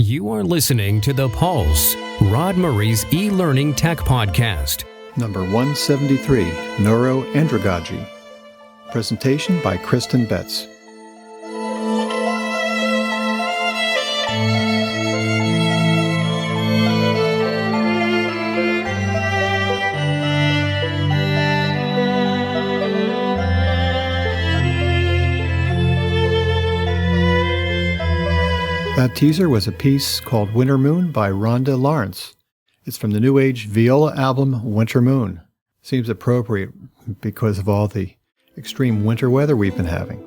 You are listening to The Pulse, Rod Murray's e-learning tech podcast. Number 173, Neuro-Andragogy. Presentation by Kristen Betts. That teaser was a piece called Winter Moon by Rhonda Lorence. It's from the New Age viola album Winter Moon. Seems appropriate because of all the extreme winter weather we've been having.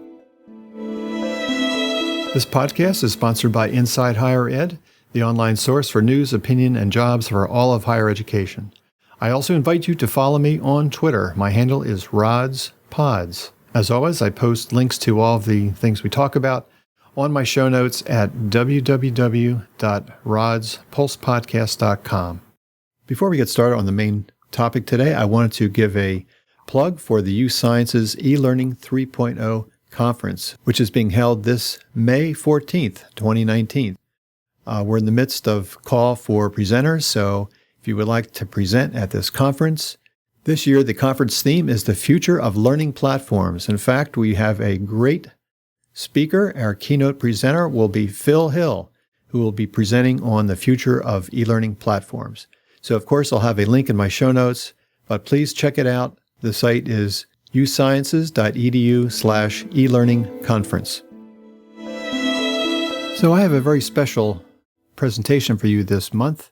This podcast is sponsored by Inside Higher Ed, the online source for news, opinion, and jobs for all of higher education. I also invite you to follow me on Twitter. My handle is RodsPods. As always, I post links to all of the things we talk about on my show notes at www.rodspulsepodcast.com. Before we get started on the main topic today, I wanted to give a plug for the U Sciences eLearning 3.0 conference, which is being held this May 14th, 2019. We're in the midst of call for presenters, so if you would like to present at this conference, this year the conference theme is the future of learning platforms. In fact, we have a great speaker. Our keynote presenter will be Phil Hill, who will be presenting on the future of e-learning platforms. So, of course, I'll have a link in my show notes, but please check it out. The site is usciences.edu/e-learning-conference. So I have a very special presentation for you this month.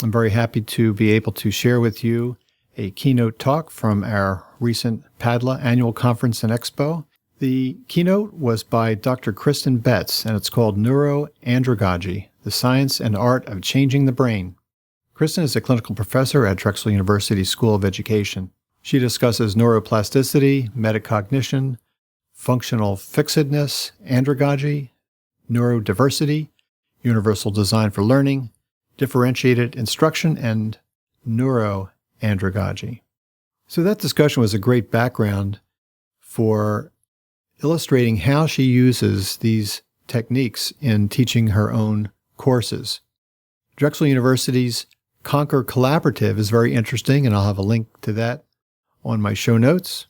I'm very happy to be able to share with you a keynote talk from our recent PADLA annual conference and Expo. The keynote was by Dr. Kristen Betts, and it's called Neuro-Andragogy, the Science and Art of Changing the Brain. Kristen is a clinical professor at Drexel University School of Education. She discusses neuroplasticity, metacognition, functional fixedness, andragogy, neurodiversity, universal design for learning, differentiated instruction, and neuro-andragogy. So that discussion was a great background for illustrating how she uses these techniques in teaching her own courses. Drexel University's Conquer Collaborative is very interesting, and I'll have a link to that on my show notes.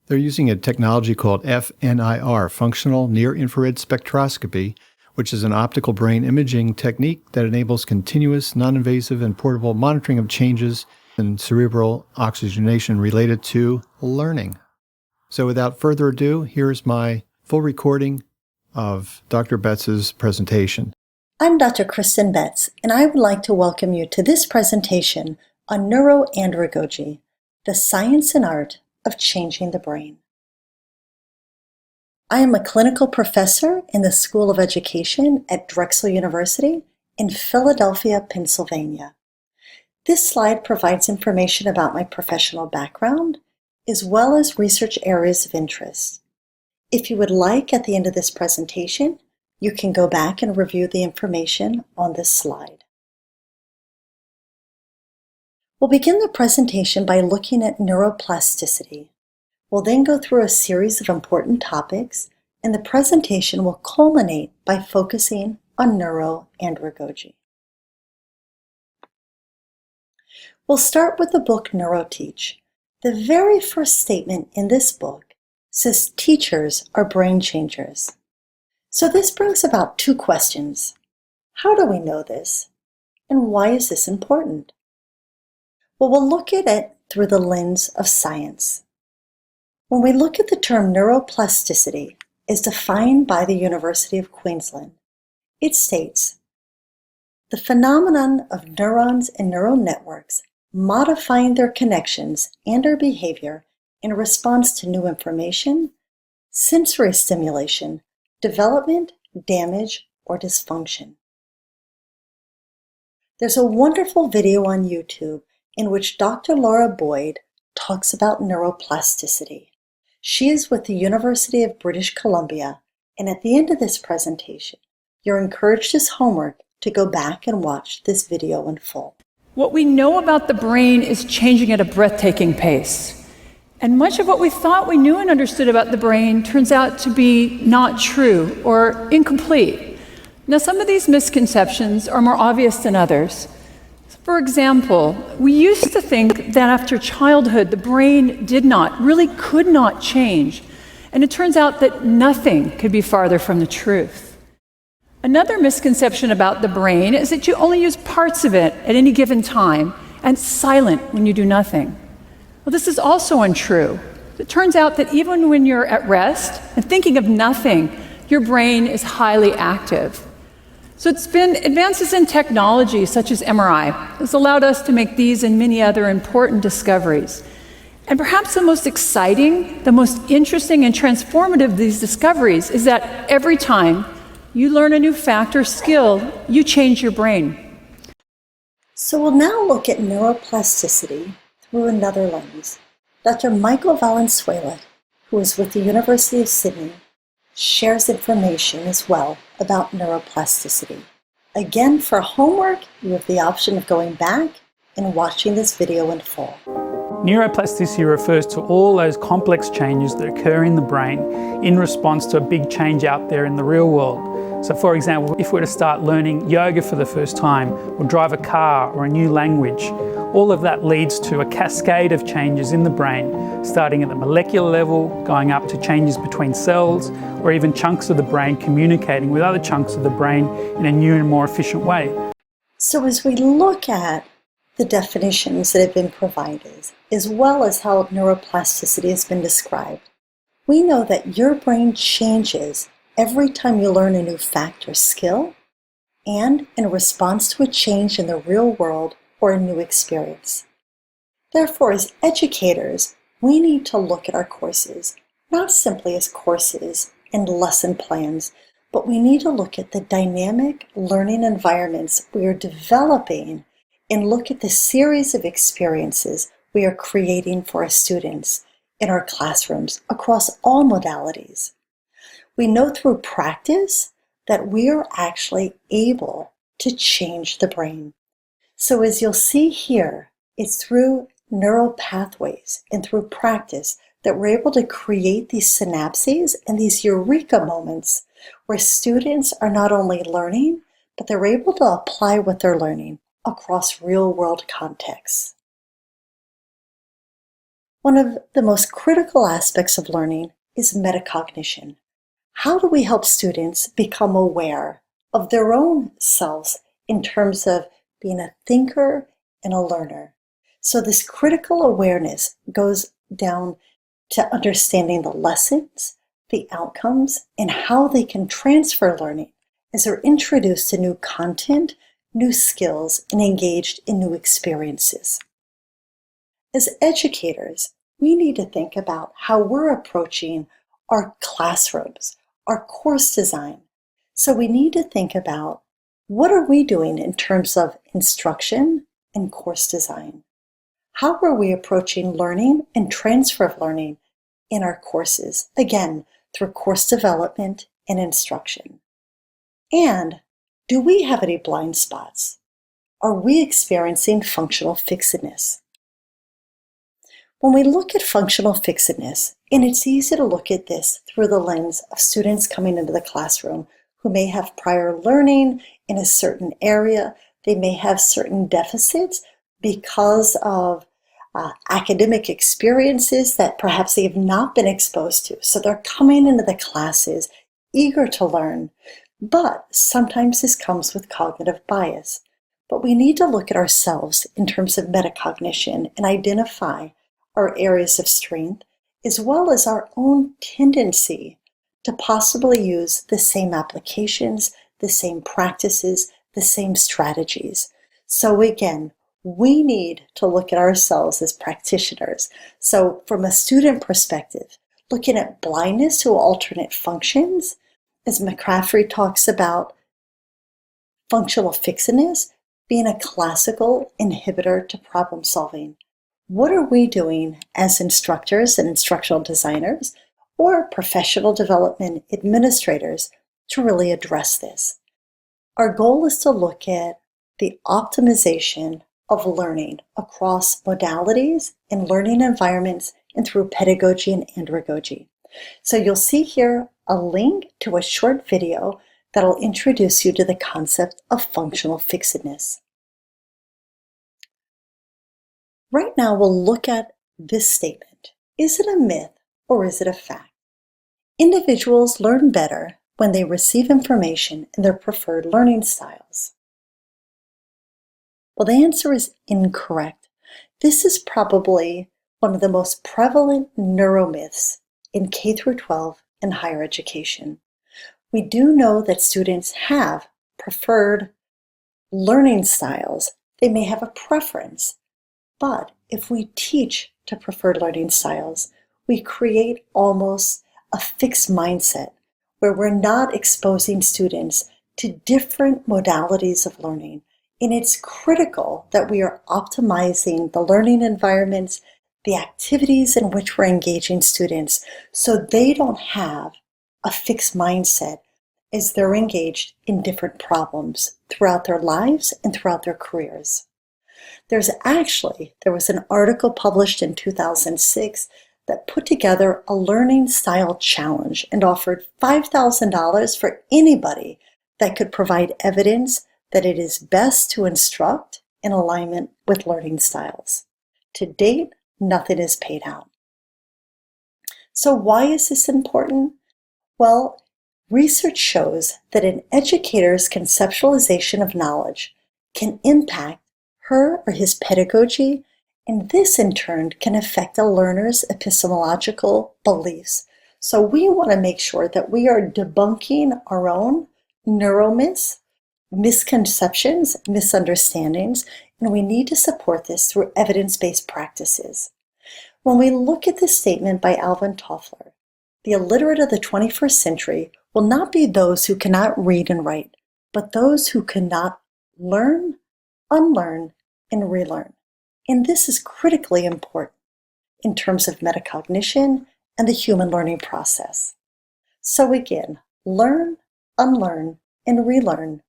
They're using a technology called FNIR, Functional Near-Infrared Spectroscopy, which is an optical brain imaging technique that enables continuous, non-invasive, and portable monitoring of changes in cerebral oxygenation related to learning. So without further ado, here's my full recording of Dr. Betts' presentation. I'm Dr. Kristen Betts, and I would like to welcome you to this presentation on Neuro-Andragogy, the science and art of changing the brain. I am a clinical professor in the School of Education at Drexel University in Philadelphia, Pennsylvania. This slide provides information about my professional background, as well as research areas of interest. If you would like, at the end of this presentation, you can go back and review the information on this slide. We'll begin the presentation by looking at neuroplasticity. We'll then go through a series of important topics, and the presentation will culminate by focusing on neuro-andragogy. We'll start with the book NeuroTeach. The very first statement in this book says teachers are brain changers. So this brings about two questions. How do we know this? And why is this important? Well, we'll look at it through the lens of science. When we look at the term neuroplasticity as defined by the University of Queensland, it states, the phenomenon of neurons and neural networks modifying their connections and their behavior in response to new information, sensory stimulation, development, damage, or dysfunction. There's a wonderful video on YouTube in which Dr. Laura Boyd talks about neuroplasticity. She is with the University of British Columbia, and at the end of this presentation, you're encouraged as homework to go back and watch this video in full. What we know about the brain is changing at a breathtaking pace. And much of what we thought we knew and understood about the brain turns out to be not true or incomplete. Now, some of these misconceptions are more obvious than others. For example, we used to think that after childhood, the brain really could not change. And it turns out that nothing could be farther from the truth. Another misconception about the brain is that you only use parts of it at any given time and it's silent when you do nothing. Well, this is also untrue. It turns out that even when you're at rest and thinking of nothing, your brain is highly active. So it's been advances in technology such as MRI has allowed us to make these and many other important discoveries. And perhaps the most exciting, the most interesting and transformative of these discoveries is that every time you learn a new fact or skill, you change your brain. So we'll now look at neuroplasticity through another lens. Dr. Michael Valenzuela, who is with the University of Sydney, shares information as well about neuroplasticity. Again, for homework, you have the option of going back and watching this video in full. Neuroplasticity refers to all those complex changes that occur in the brain in response to a big change out there in the real world. So for example, if we're to start learning yoga for the first time, or drive a car, or a new language, all of that leads to a cascade of changes in the brain, starting at the molecular level, going up to changes between cells, or even chunks of the brain communicating with other chunks of the brain in a new and more efficient way. So as we look at the definitions that have been provided, as well as how neuroplasticity has been described, we know that your brain changes every time you learn a new fact or skill, and in response to a change in the real world or a new experience. Therefore, as educators, we need to look at our courses, not simply as courses and lesson plans, but we need to look at the dynamic learning environments we are developing and look at the series of experiences we are creating for our students in our classrooms across all modalities. We know through practice that we are actually able to change the brain. So as you'll see here, it's through neural pathways and through practice that we're able to create these synapses and these eureka moments where students are not only learning, but they're able to apply what they're learning across real-world contexts. One of the most critical aspects of learning is metacognition. How do we help students become aware of their own selves in terms of being a thinker and a learner? So this critical awareness goes down to understanding the lessons, the outcomes, and how they can transfer learning as they're introduced to new content, new skills, and engaged in new experiences. As educators, we need to think about how we're approaching our classrooms, our course design. So we need to think about what are we doing in terms of instruction and course design? How are we approaching learning and transfer of learning in our courses, again, through course development and instruction? And do we have any blind spots? Are we experiencing functional fixedness? When we look at functional fixedness, and it's easy to look at this through the lens of students coming into the classroom who may have prior learning in a certain area, they may have certain deficits because of academic experiences that perhaps they have not been exposed to. So they're coming into the classes eager to learn, but sometimes this comes with cognitive bias. But we need to look at ourselves in terms of metacognition and identify our areas of strength, as well as our own tendency to possibly use the same applications, the same practices, the same strategies. So again, we need to look at ourselves as practitioners. So from a student perspective, looking at blindness to alternate functions, as McCaffrey talks about functional fixedness being a classical inhibitor to problem solving. What are we doing as instructors and instructional designers or professional development administrators to really address this? Our goal is to look at the optimization of learning across modalities and learning environments and through pedagogy and andragogy. So you'll see here a link to a short video that'll introduce you to the concept of functional fixedness. Right now, we'll look at this statement. Is it a myth or is it a fact? Individuals learn better when they receive information in their preferred learning styles. Well, the answer is incorrect. This is probably one of the most prevalent neuromyths in K through 12 and higher education. We do know that students have preferred learning styles. They may have a preference, but if we teach to preferred learning styles, we create almost a fixed mindset where we're not exposing students to different modalities of learning. And it's critical that we are optimizing the learning environments, the activities in which we're engaging students, so they don't have a fixed mindset as they're engaged in different problems throughout their lives and throughout their careers. There was an article published in 2006 that put together a learning style challenge and offered $5,000 for anybody that could provide evidence that it is best to instruct in alignment with learning styles. To date, nothing is paid out. So why is this important? Well, research shows that an educator's conceptualization of knowledge can impact her or his pedagogy, and this in turn can affect a learner's epistemological beliefs. So we want to make sure that we are debunking our own neuromyths, misconceptions, misunderstandings, and we need to support this through evidence-based practices. When we look at this statement by Alvin Toffler, the illiterate of the 21st century will not be those who cannot read and write, but those who cannot learn, unlearn, and relearn. And this is critically important in terms of metacognition and the human learning process. So again, learn, unlearn, and relearn.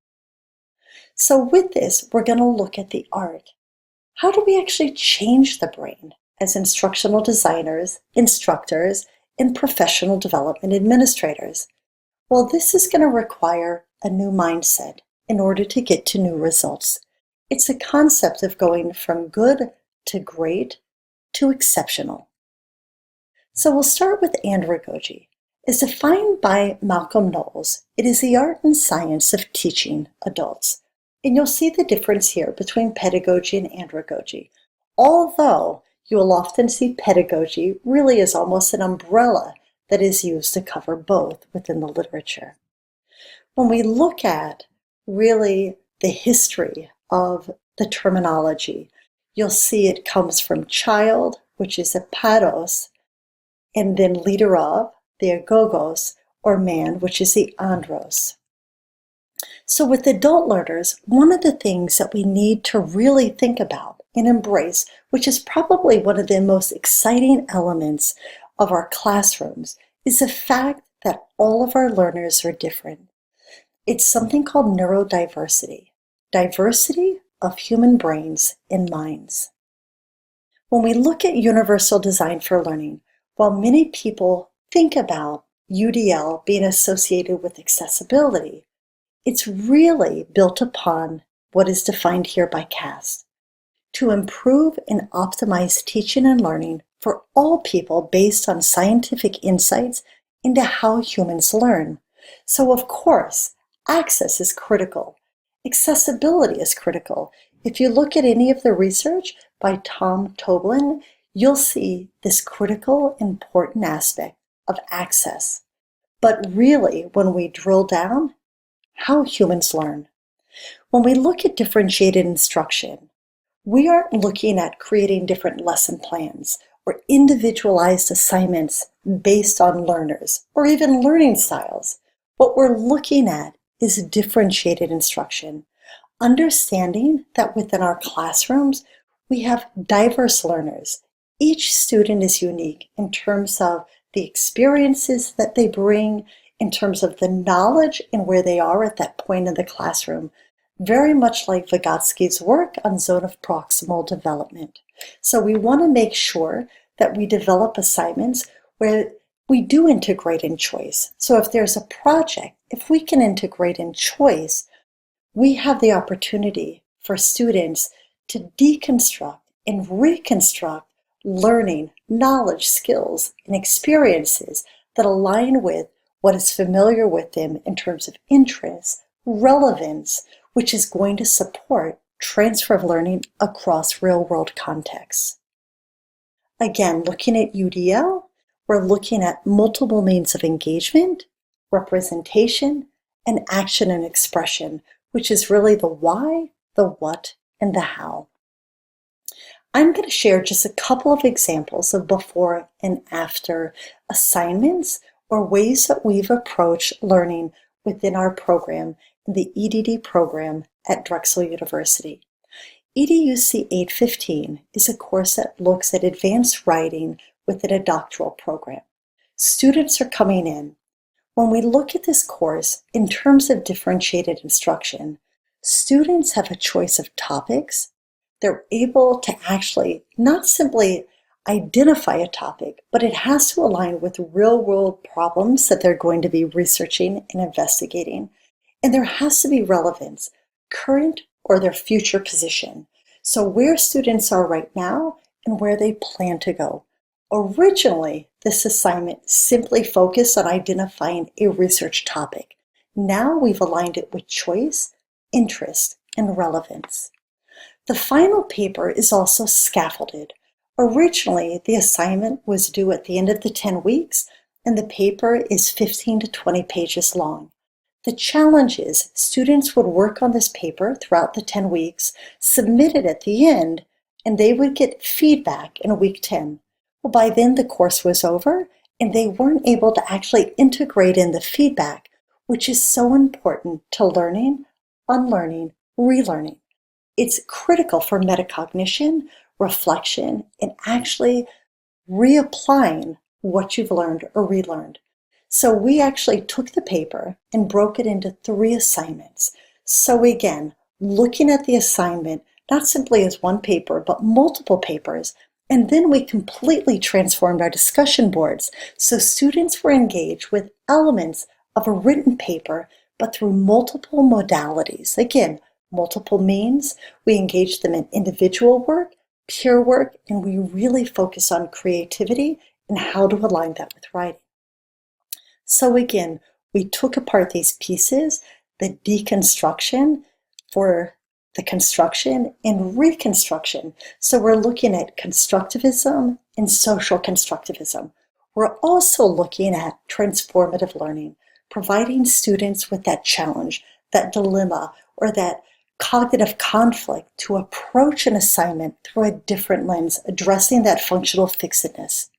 So with this, we're going to look at the art. How do we actually change the brain as instructional designers, instructors, and professional development administrators? Well, this is going to require a new mindset in order to get to new results. It's a concept of going from good to great to exceptional. So we'll start with andragogy. As defined by Malcolm Knowles, it is the art and science of teaching adults. And you'll see the difference here between pedagogy and andragogy. Although you will often see pedagogy really as almost an umbrella that is used to cover both within the literature. When we look at really the history of the terminology, you'll see it comes from child, which is a pados, and then leader of, the agogos, or man, which is the andros. So with adult learners, one of the things that we need to really think about and embrace, which is probably one of the most exciting elements of our classrooms, is the fact that all of our learners are different. It's something called neurodiversity, diversity of human brains and minds. When we look at universal design for learning, while many people think about UDL being associated with accessibility, it's really built upon what is defined here by CAST, to improve and optimize teaching and learning for all people based on scientific insights into how humans learn. So of course, access is critical. Accessibility is critical. If you look at any of the research by Tom Toblin, you'll see this critical, important aspect of access. But really, when we drill down, how humans learn. When we look at differentiated instruction, we aren't looking at creating different lesson plans or individualized assignments based on learners or even learning styles. What we're looking at is differentiated instruction, understanding that within our classrooms, we have diverse learners. Each student is unique in terms of the experiences that they bring, in terms of the knowledge and where they are at that point in the classroom, very much like Vygotsky's work on zone of proximal development. So we want to make sure that we develop assignments where we do integrate in choice. So if there's a project, if we can integrate in choice, we have the opportunity for students to deconstruct and reconstruct learning, knowledge, skills, and experiences that align with what is familiar with them in terms of interest, relevance, which is going to support transfer of learning across real-world contexts. Again, looking at UDL, we're looking at multiple means of engagement, representation, and action and expression, which is really the why, the what, and the how. I'm going to share just a couple of examples of before and after assignments or ways that we've approached learning within our program, the EDD program at Drexel University. EDUC 815 is a course that looks at advanced writing within a doctoral program. Students are coming in. When we look at this course in terms of differentiated instruction, students have a choice of topics. They're able to actually not simply identify a topic, but it has to align with real-world problems that they're going to be researching and investigating. And there has to be relevance, current or their future position. So where students are right now and where they plan to go. Originally, this assignment simply focused on identifying a research topic. Now we've aligned it with choice, interest, and relevance. The final paper is also scaffolded. Originally, the assignment was due at the end of the 10 weeks, and the paper is 15 to 20 pages long. The challenge is students would work on this paper throughout the 10 weeks, submit it at the end, and they would get feedback in week 10. Well, by then the course was over, and they weren't able to actually integrate in the feedback, which is so important to learning, unlearning, relearning. It's critical for metacognition, reflection, and actually reapplying what you've learned or relearned. So we actually took the paper and broke it into 3 assignments. So again, looking at the assignment, not simply as one paper, but multiple papers, and then we completely transformed our discussion boards. So students were engaged with elements of a written paper, but through multiple modalities. Again, multiple means. We engaged them in individual work, peer work, and we really focus on creativity and how to align that with writing. So again, we took apart these pieces, the deconstruction for the construction and reconstruction. So we're looking at constructivism and social constructivism. We're also looking at transformative learning, providing students with that challenge, that dilemma, or that cognitive conflict to approach an assignment through a different lens, addressing that functional fixedness.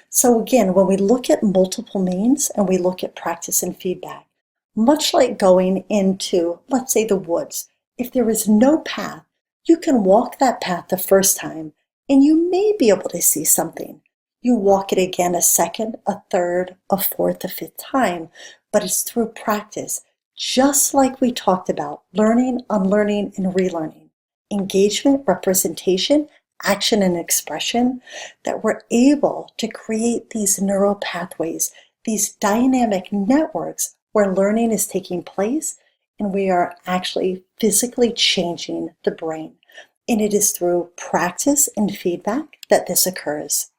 So again, when we look at multiple means and we look at practice and feedback, much like going into, let's say, the woods, if there is no path, you can walk that path the first time and you may be able to see something. You walk it again a second, a third, a fourth, a fifth time, but it's through practice, just like we talked about, learning, unlearning, and relearning, engagement, representation, action, and expression, that we're able to create these neural pathways, these dynamic networks where learning is taking place and we are actually physically changing the brain. And it is through practice and feedback that this occurs.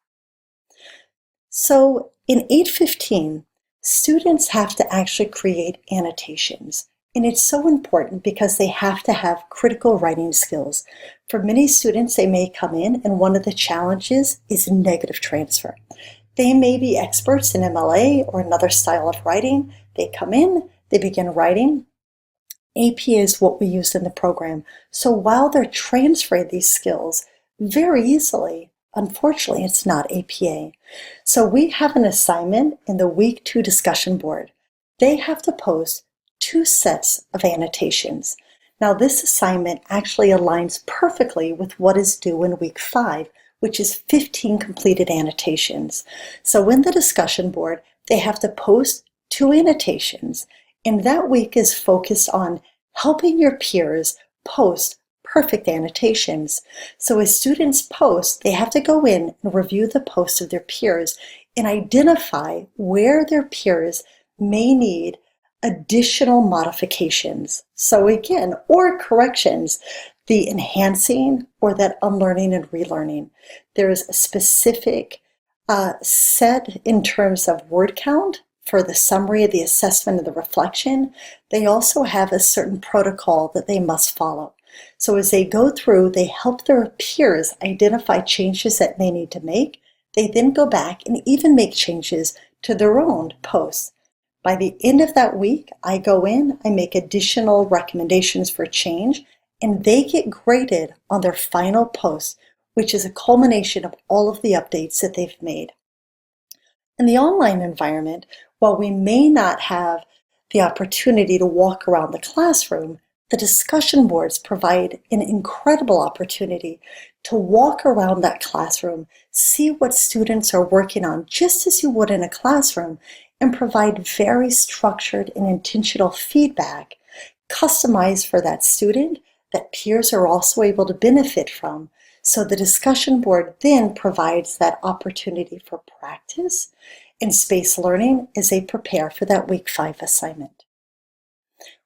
So in 815, students have to actually create annotations. And it's so important because they have to have critical writing skills. For many students, they may come in and one of the challenges is negative transfer. They may be experts in MLA or another style of writing. They come in, they begin writing. APA is what we use in the program. So while they're transferring these skills very easily, unfortunately, it's not APA. So we have an assignment in the week 2 discussion board. They have to post 2 sets of annotations. Now this assignment actually aligns perfectly with what is due in week 5, which is 15 completed annotations. So in the discussion board, they have to post 2 annotations, and that week is focused on helping your peers post perfect annotations. So as students post, they have to go in and review the posts of their peers and identify where their peers may need additional modifications. So again, or corrections, the enhancing or that unlearning and relearning. There is a specific set in terms of word count for the summary, the assessment, and the reflection. They also have a certain protocol that they must follow. So as they go through, they help their peers identify changes that they need to make. They then go back and even make changes to their own posts. By the end of that week, I go in, I make additional recommendations for change, and they get graded on their final post, which is a culmination of all of the updates that they've made. In the online environment, while we may not have the opportunity to walk around the classroom, the discussion boards provide an incredible opportunity to walk around that classroom, see what students are working on, just as you would in a classroom, and provide very structured and intentional feedback, customized for that student, that peers are also able to benefit from. So the discussion board then provides that opportunity for practice and space learning as they prepare for that week 5 assignment.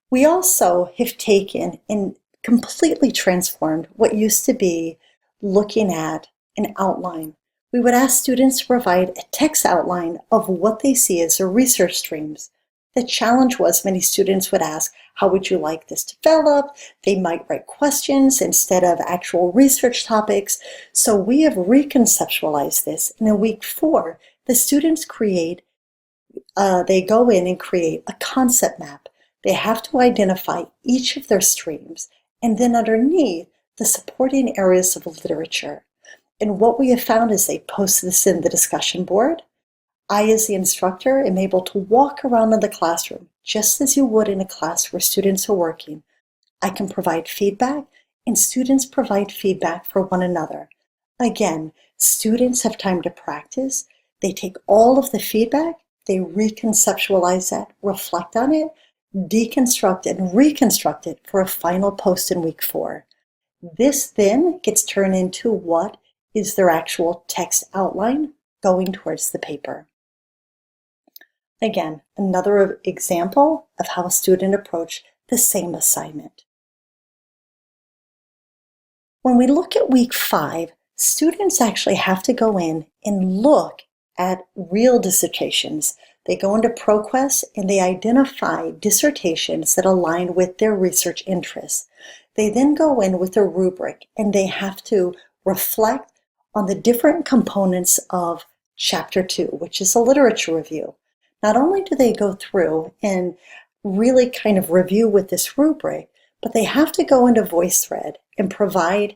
We also have taken and completely transformed what used to be looking at an outline. We would ask students to provide a text outline of what they see as their research streams. The challenge was many students would ask, how would you like this developed? They might write questions instead of actual research topics. So we have reconceptualized this. And in week 4, the students they go in and create a concept map. They have to identify each of their streams, and then underneath the supporting areas of literature. And what we have found is they post this in the discussion board. I, as the instructor, am able to walk around in the classroom, just as you would in a class where students are working. I can provide feedback, and students provide feedback for one another. Again, students have time to practice. They take all of the feedback, they reconceptualize that, reflect on it, deconstruct and reconstruct it for a final post in week 4. This then gets turned into what is their actual text outline going towards the paper. Again, another example of how a student approached the same assignment. When we look at week 5, students actually have to go in and look at real dissertations. They go into ProQuest and they identify dissertations that align with their research interests. They then go in with a rubric and they have to reflect on the different components of Chapter 2, which is a literature review. Not only do they go through and really kind of review with this rubric, but they have to go into VoiceThread and provide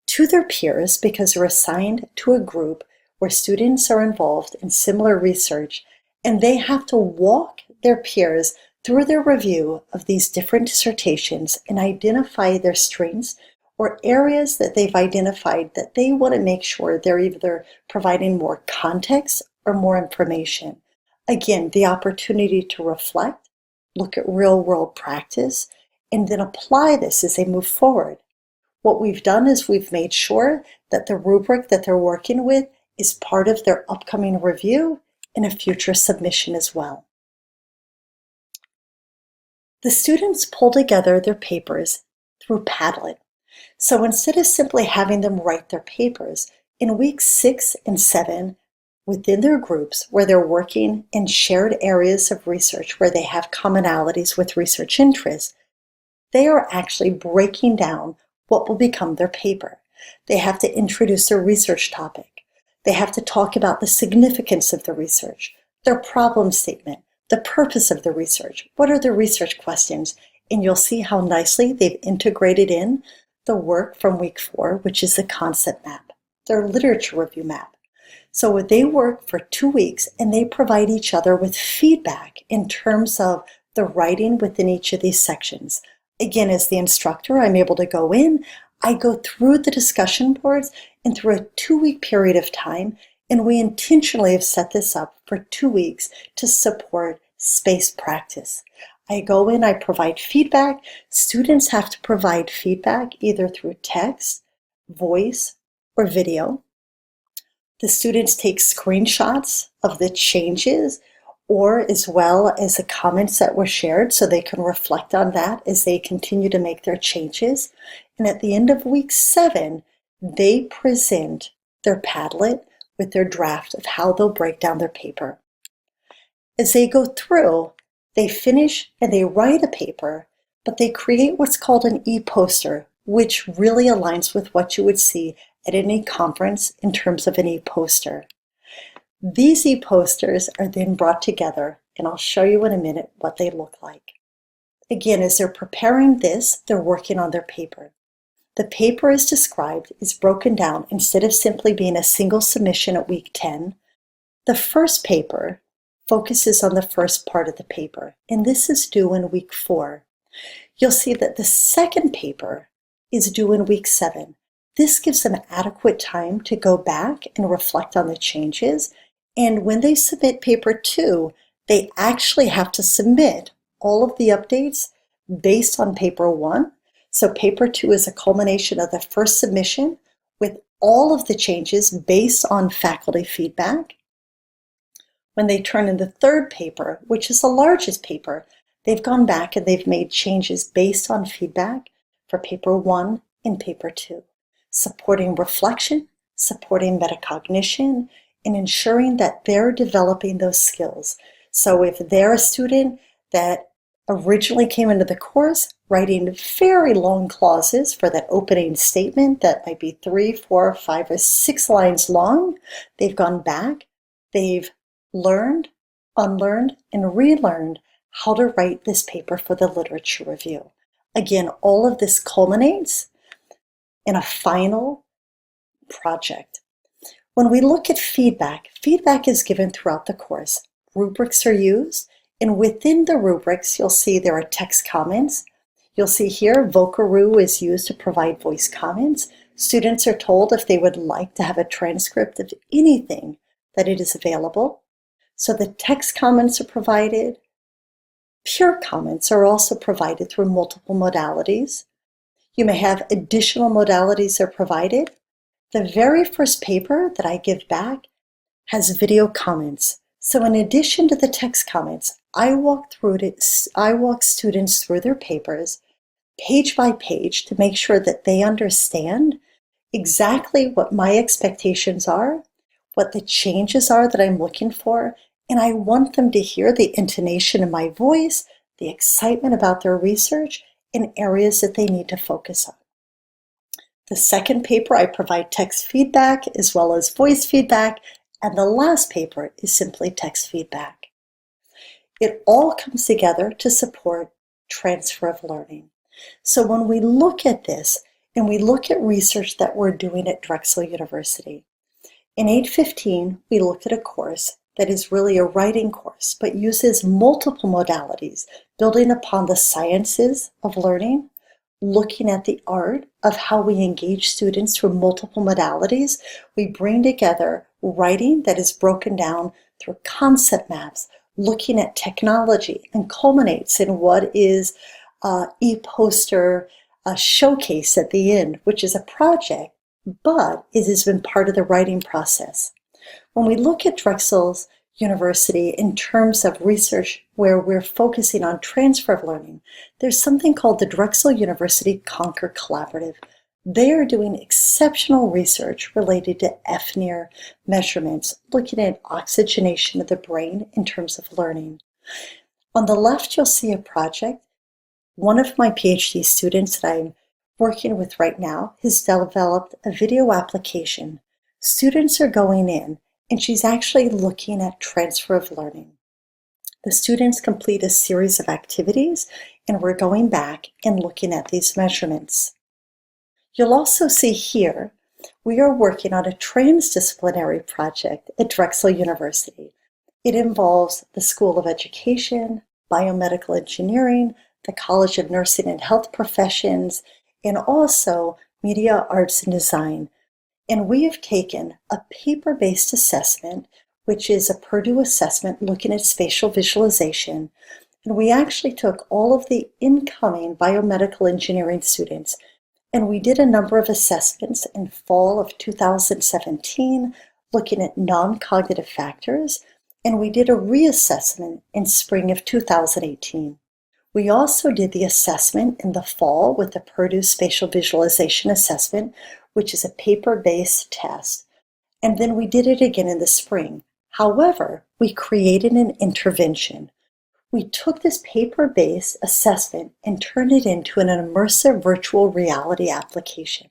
to their peers, because they're assigned to a group where students are involved in similar research, and they have to walk their peers through their review of these different dissertations and identify their strengths or areas that they've identified that they want to make sure they're either providing more context or more information. Again, the opportunity to reflect, look at real-world practice, and then apply this as they move forward. What we've done is we've made sure that the rubric that they're working with is part of their upcoming review and a future submission as well. The students pull together their papers through PADLA. So instead of simply having them write their papers, in weeks 6 and 7, within their groups where they're working in shared areas of research where they have commonalities with research interests, they are actually breaking down what will become their paper. They have to introduce their research topic. They have to talk about the significance of the research, their problem statement, the purpose of the research, what are the research questions, and you'll see how nicely they've integrated in the work from week 4, which is the concept map, their literature review map. So they work for 2 weeks and they provide each other with feedback in terms of the writing within each of these sections. Again, as the instructor, I'm able to go in, I go through the discussion boards and through a 2-week period of time, and we intentionally have set this up for 2 weeks to support spaced practice. I go in, I provide feedback. Students have to provide feedback either through text, voice, or video. The students take screenshots of the changes or as well as the comments that were shared so they can reflect on that as they continue to make their changes. And at the end of week 7, they present their Padlet with their draft of how they'll break down their paper. As they go through, they finish and they write a paper, but they create what's called an e-poster, which really aligns with what you would see at any conference in terms of an e-poster. These e-posters are then brought together, and I'll show you in a minute what they look like. Again, as they're preparing this, they're working on their paper. The paper is described, is broken down instead of simply being a single submission at week 10. The first paper focuses on the first part of the paper, and this is due in week 4. You'll see that the second paper is due in week 7. This gives them adequate time to go back and reflect on the changes. And when they submit paper 2, they actually have to submit all of the updates based on paper 1. So paper 2 is a culmination of the first submission with all of the changes based on faculty feedback. When they turn in the third paper, which is the largest paper, they've gone back and they've made changes based on feedback for paper 1 and paper 2, supporting reflection, supporting metacognition, and ensuring that they're developing those skills. So if they're a student that originally came into the course writing very long clauses for that opening statement that might be 3, 4, 5, or 6 lines long, they've gone back, they've learned, unlearned, and relearned how to write this paper for the literature review. Again, all of this culminates in a final project. When we look at feedback, feedback is given throughout the course. Rubrics are used, and within the rubrics, you'll see there are text comments. You'll see here, Vocaroo is used to provide voice comments. Students are told if they would like to have a transcript of anything, that it is available. So the text comments are provided. Pure comments are also provided through multiple modalities. You may have additional modalities that are provided. The very first paper that I give back has video comments. So in addition to the text comments, I walk students through their papers page by page to make sure that they understand exactly what my expectations are, what the changes are that I'm looking for, and I want them to hear the intonation in my voice, the excitement about their research, in areas that they need to focus on. The second paper, I provide text feedback as well as voice feedback, and the last paper is simply text feedback. It all comes together to support transfer of learning. So when we look at this, and we look at research that we're doing at Drexel University, in 815, we look at a course that is really a writing course, but uses multiple modalities, building upon the sciences of learning, looking at the art of how we engage students through multiple modalities. We bring together writing that is broken down through concept maps, looking at technology, and culminates in what is e-poster showcase at the end, which is a project, but it has been part of the writing process. When we look at Drexel's University in terms of research where we're focusing on transfer of learning, there's something called the Drexel University Conquer Collaborative. They are doing exceptional research related to FNIR measurements, looking at oxygenation of the brain in terms of learning. On the left, you'll see a project. One of my PhD students that I'm working with right now has developed a video application. Students are going in, and she's actually looking at transfer of learning. The students complete a series of activities, and we're going back and looking at these measurements. You'll also see here, we are working on a transdisciplinary project at Drexel University. It involves the School of Education, Biomedical Engineering, the College of Nursing and Health Professions, and also Media Arts and Design. And we have taken a paper-based assessment, which is a Purdue assessment looking at spatial visualization. And we actually took all of the incoming biomedical engineering students, and we did a number of assessments in fall of 2017, looking at non-cognitive factors, and we did a reassessment in spring of 2018. We also did the assessment in the fall with the Purdue Spatial Visualization Assessment, which is a paper-based test, and then we did it again in the spring. However, we created an intervention. We took this paper-based assessment and turned it into an immersive virtual reality application.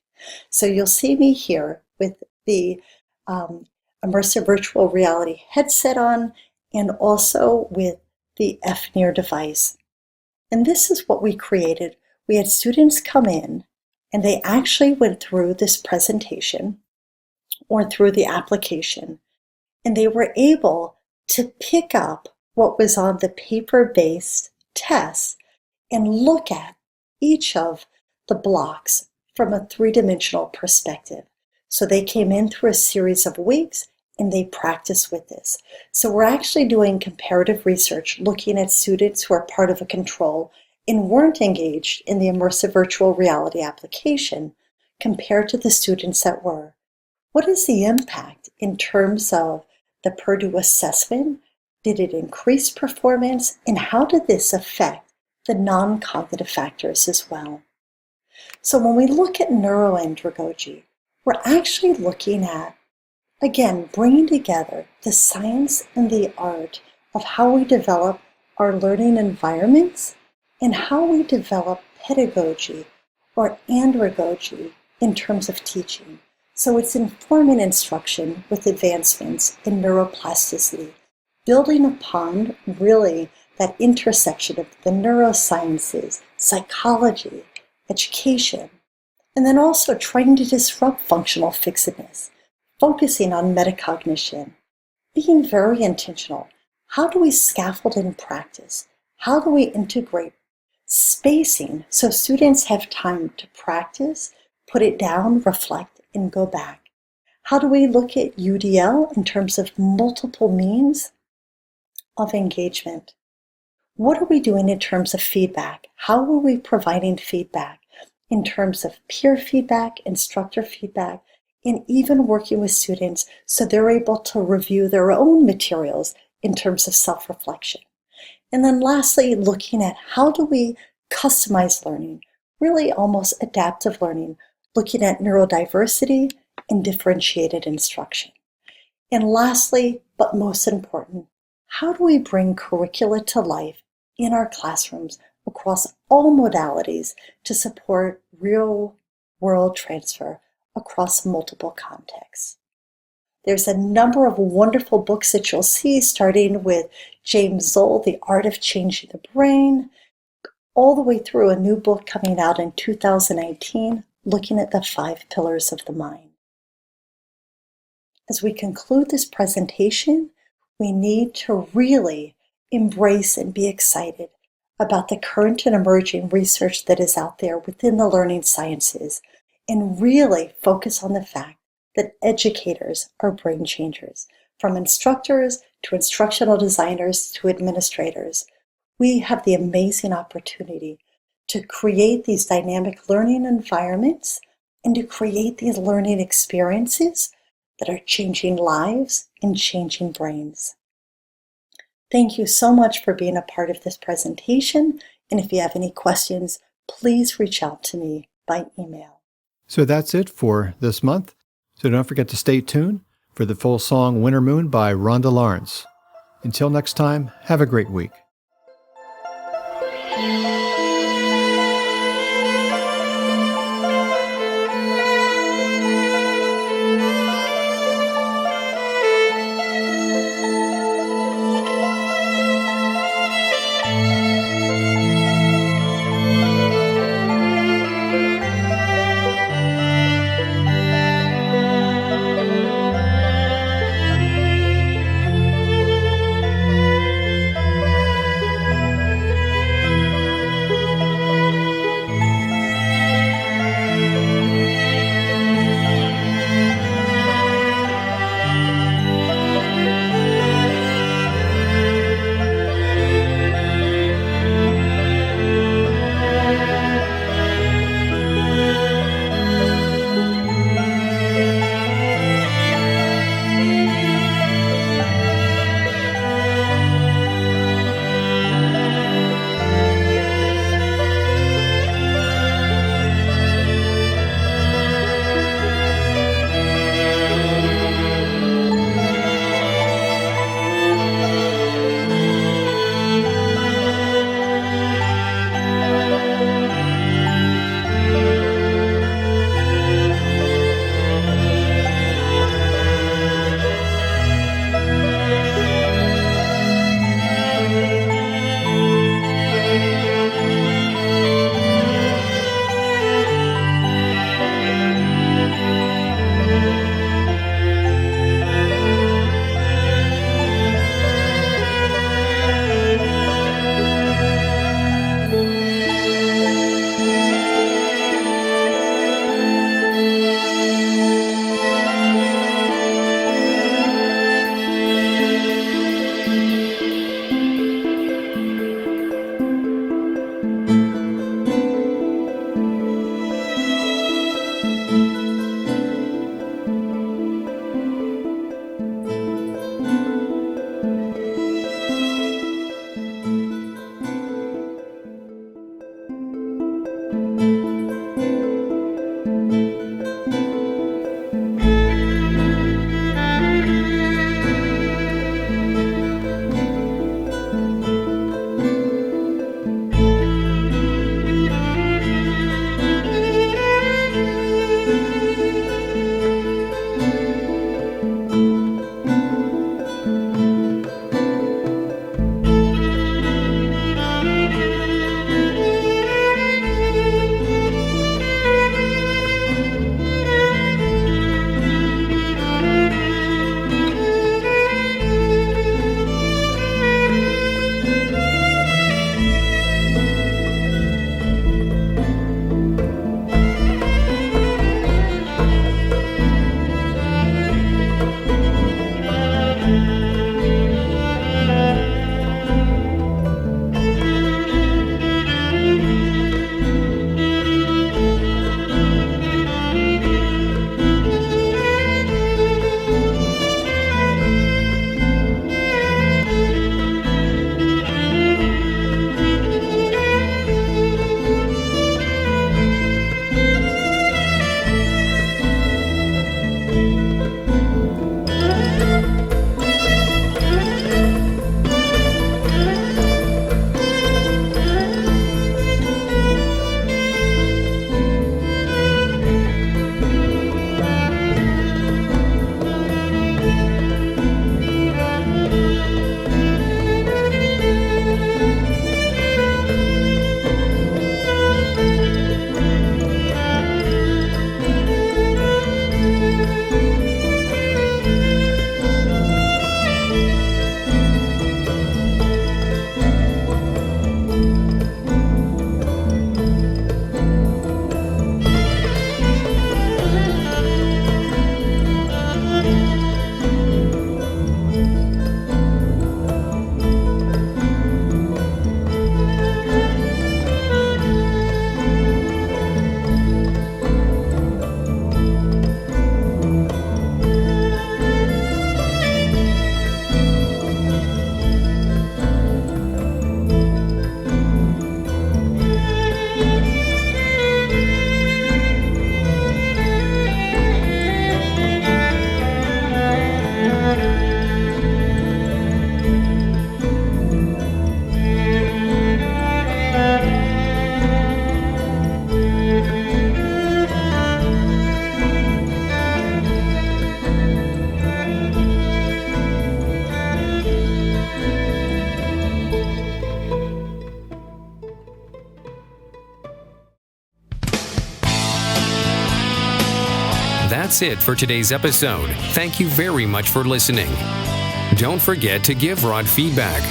So you'll see me here with the immersive virtual reality headset on and also with the FNIR device. And this is what we created. We had students come in and they actually went through this presentation or through the application, and they were able to pick up what was on the paper-based test and look at each of the blocks from a three-dimensional perspective. So they came in through a series of weeks and they practiced with this. So we're actually doing comparative research looking at students who are part of a control and weren't engaged in the immersive virtual reality application compared to the students that were. What is the impact in terms of the Purdue assessment? Did it increase performance? And how did this affect the non-cognitive factors as well? So when we look at Neuro-Andragogy, we're actually looking at, again, bringing together the science and the art of how we develop our learning environments and how we develop pedagogy or andragogy in terms of teaching. So it's informing instruction with advancements in neuroplasticity, building upon really that intersection of the neurosciences, psychology, education, and then also trying to disrupt functional fixedness, focusing on metacognition, being very intentional. How do we scaffold in practice? How do we integrate spacing so students have time to practice, put it down, reflect, and go back? How do we look at UDL in terms of multiple means of engagement? What are we doing in terms of feedback? How are we providing feedback in terms of peer feedback, instructor feedback, and even working with students so they're able to review their own materials in terms of self-reflection? And then lastly, looking at how do we customize learning, really almost adaptive learning, looking at neurodiversity and differentiated instruction. And lastly, but most important, how do we bring curricula to life in our classrooms across all modalities to support real-world transfer across multiple contexts? There's a number of wonderful books that you'll see, starting with James Zoll, The Art of Changing the Brain, all the way through a new book coming out in 2019, looking at the 5 pillars of the mind. As we conclude this presentation, we need to really embrace and be excited about the current and emerging research that is out there within the learning sciences, and really focus on the fact that educators are brain changers. From instructors to instructional designers to administrators, we have the amazing opportunity to create these dynamic learning environments and to create these learning experiences that are changing lives and changing brains. Thank you so much for being a part of this presentation, and if you have any questions, please reach out to me by email. So that's it for this month. So don't forget to stay tuned for the full song Winter Moon by Rhonda Lorence. Until next time, have a great week. That's it for today's episode. Thank you very much for listening. Don't forget to give Rod feedback.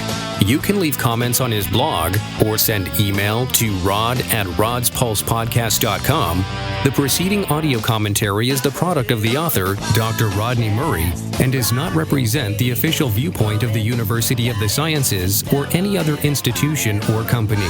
You can leave comments on his blog or send email to rod@rodspulsepodcast.com. The preceding audio commentary is the product of the author, Dr. Rodney Murray, and does not represent the official viewpoint of the University of the Sciences or any other institution or company.